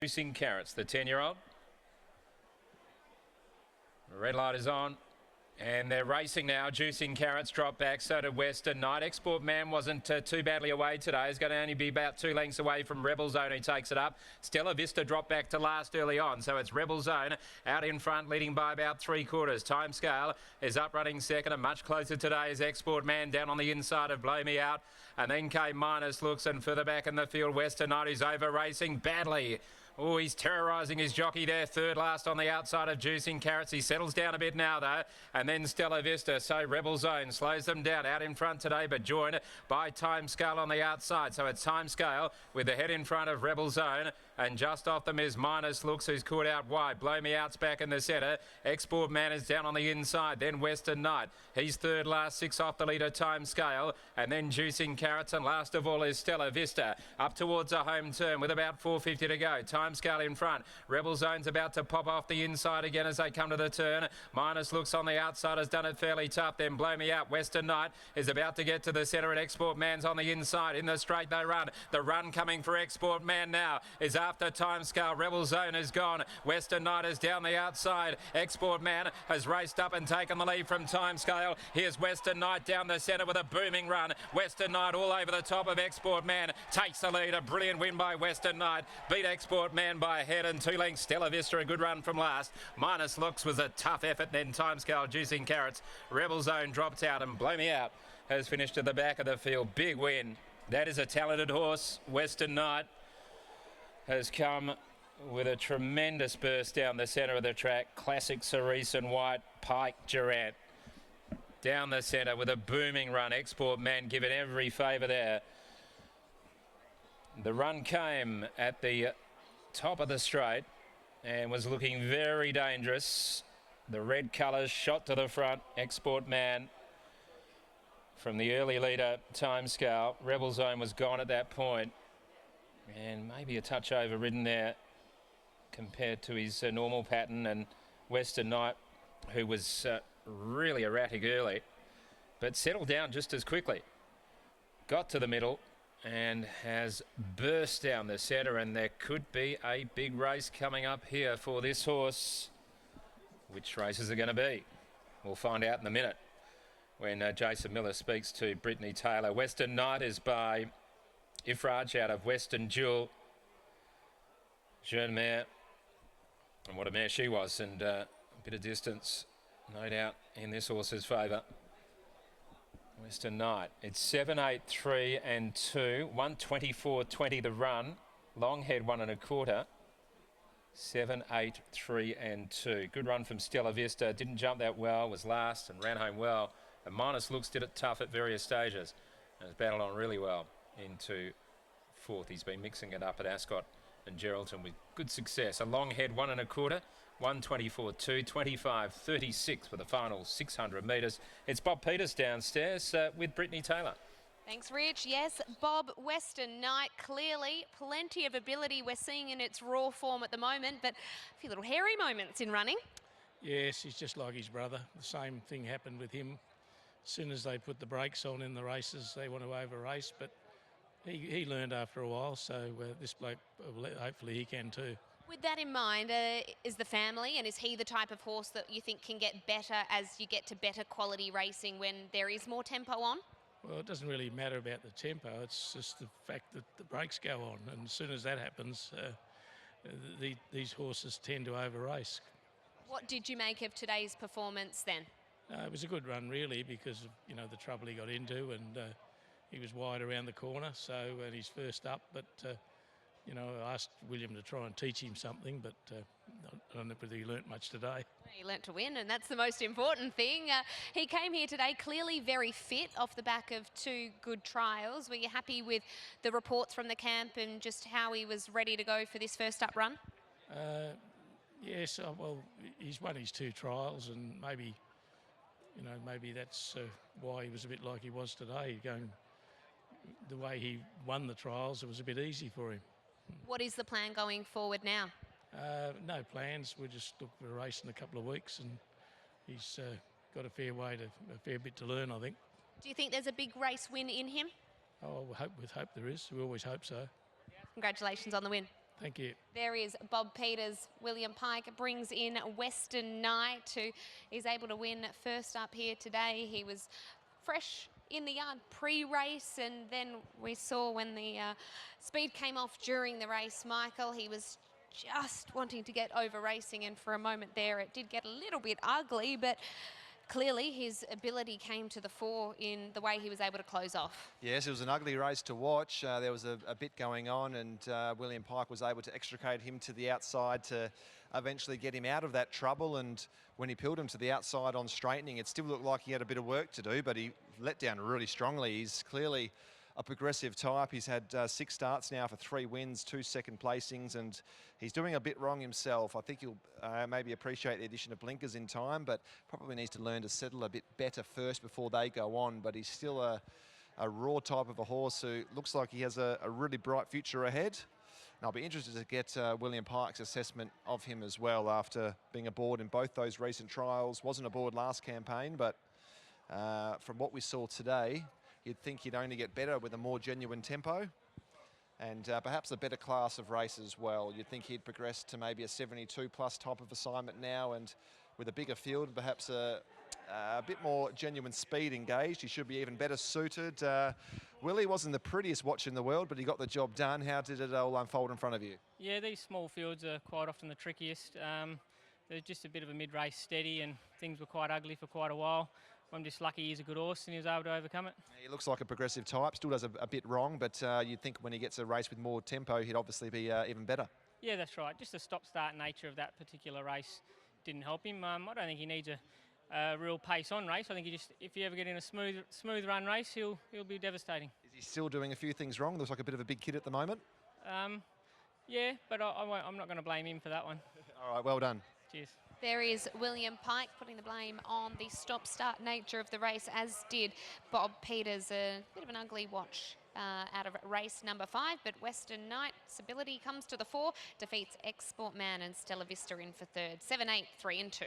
Juicing Carrots, the 10-year-old. The red light is on. And they're racing now. Juicing Carrots drop back. So did Western Knight. Export Man wasn't too badly away today. He's going to only be about 2 lengths away from Rebel Zone, who takes it up. Stella Vista dropped back to last early on. So it's Rebel Zone out in front, leading by about 3/4. Time Scale is up running second, and much closer today is Export Man down on the inside of Blow Me Out. And then K Minus looks, and further back in the field, Western Knight is over racing badly. Oh, he's terrorising his jockey there, third last on the outside of Juicing Carrots. He settles down a bit now, though. And then Stella Vista. So Rebel Zone slows them down out in front today, but joined by Time Scale on the outside. So it's Time Scale with the head in front of Rebel Zone. And just off them is Minus Looks, who's caught out wide. Blow Me Out's back in the centre. Export Man is down on the inside. Then Western Knight. He's third last, 6 off the leader, Time Scale. And then Juicing Carrots. And last of all is Stella Vista. Up towards a home turn with about 4:50 to go. Time Scale in front. Rebel Zone's about to pop off the inside again as they come to the turn. Minus Looks on the outside, has done it fairly tough. Then Blow Me Out. Western Knight is about to get to the centre, and Export Man's on the inside. In the straight they run. The run coming for Export Man now is after Time Scale. Rebel Zone is gone. Western Knight is down the outside. Export Man has raced up and taken the lead from Time Scale. Here's Western Knight down the centre with a booming run. Western Knight all over the top of Export Man. Takes the lead. A brilliant win by Western Knight. Beat Export Man by a head and 2 lengths. Stella Vista, a good run from last. Minus Looks was a tough effort. Then Time Scale, Juicing Carrots. Rebel Zone dropped out, and Blow Me Out has finished at the back of the field. Big win. That is a talented horse. Western Knight has come with a tremendous burst down the centre of the track. Classic Cerise and White, Pike, Durant. Down the centre with a booming run. Export Man given every favour there. The run came at the top of the straight and was looking very dangerous. The red colours shot to the front. Export Man from the early leader, Time Scale. Rebel Zone was gone at that point, and maybe a touch overridden there compared to his normal pattern. And Western Knight, who was really erratic early, but settled down just as quickly. Got to the middle and has burst down the centre, and there could be a big race coming up here for this horse. Which races are going to be? We'll find out in a minute when Jason Miller speaks to Brittany Taylor. Western Knight is by Ifraj out of Western Jewel. Jeune mare, and what a mare she was, and a bit of distance, no doubt, in this horse's favour. Western Knight. It's 7, 8, 3 and 2. 1:24.20 the run. Long head 1 1/4. 7, 8, 3 and 2. Good run from Stella Vista. Didn't jump that well. Was last and ran home well. And Minus Looks did it tough at various stages and has battled on really well into 4th. He's been mixing it up at Ascot and Geraldton with good success. A long head 1 1/4. 1:24.2, 25.36 for the final 600 metres. It's Bob Peters downstairs with Brittany Taylor. Thanks, Rich. Yes, Bob, Western Knight, clearly plenty of ability we're seeing in its raw form at the moment, but a few little hairy moments in running. Yes, he's just like his brother. The same thing happened with him. As soon as they put the brakes on in the races, they want to over-race, but he learned after a while, so this bloke, hopefully he can too. With that in mind, is the family, and is he the type of horse that you think can get better as you get to better quality racing when there is more tempo on? Well, it doesn't really matter about the tempo. It's just the fact that the brakes go on, and as soon as that happens, these horses tend to over-race. What did you make of today's performance then? It was a good run, really, because of the trouble he got into, and he was wide around the corner, so and he's first up, but I asked William to try and teach him something, but I don't know whether he learnt much today. He learnt to win, and that's the most important thing. He came here today clearly very fit off the back of 2 good trials. Were you happy with the reports from the camp and just how he was ready to go for this first up run? Yes, well, he's won his 2 trials, and maybe that's why he was a bit like he was today. The way he won the trials, it was a bit easy for him. What is the plan going forward now? No plans. We'll just look for a race in a couple of weeks, and he's got a fair bit to learn, I think. Do you think there's a big race win in him? Oh, with hope there is. We always hope so. Congratulations on the win. Thank you. There is Bob Peters. William Pike brings in Western Knight, who is able to win first up here today. He was fresh in the yard pre-race, and then we saw when the speed came off during the race, Michael, he was just wanting to get over racing, and for a moment there it did get a little bit ugly, but clearly his ability came to the fore in the way he was able to close off. Yes, it was an ugly race to watch. There was a bit going on, and William Pike was able to extricate him to the outside to eventually get him out of that trouble. And when he peeled him to the outside on straightening, it still looked like he had a bit of work to do, but he let down really strongly. He's clearly a progressive type. He's had 6 starts now for 3 wins, 2 second placings, and he's doing a bit wrong himself. I think he'll maybe appreciate the addition of blinkers in time, but probably needs to learn to settle a bit better first before they go on. But he's still a raw type of a horse who looks like he has a really bright future ahead. And I'll be interested to get William Pike's assessment of him as well after being aboard in both those recent trials. Wasn't aboard last campaign, but from what we saw today, you'd think he'd only get better with a more genuine tempo and perhaps a better class of race as well. You'd think he'd progress to maybe a 72 plus type of assignment now, and with a bigger field, perhaps a bit more genuine speed engaged. He should be even better suited. Willie wasn't the prettiest watch in the world, but he got the job done. How did it all unfold in front of you? Yeah, these small fields are quite often the trickiest. They're just a bit of a mid-race steady, and things were quite ugly for quite a while. I'm just lucky he's a good horse and he was able to overcome it. He looks like a progressive type, still does a bit wrong, but you'd think when he gets a race with more tempo, he'd obviously be even better. Yeah, that's right. Just the stop-start nature of that particular race didn't help him. I don't think he needs a real pace-on race. I think if you ever get in a smooth run race, he'll be devastating. Is he still doing a few things wrong? Looks like a bit of a big kid at the moment. Yeah, but I'm not going to blame him for that one. All right, well done. Cheers. There is William Pike putting the blame on the stop-start nature of the race, as did Bob Peters. A bit of an ugly watch out of race number 5, but Western Knight's ability comes to the fore, defeats Export Man and Stella Vista in for third. 7, 8, 3 and 2.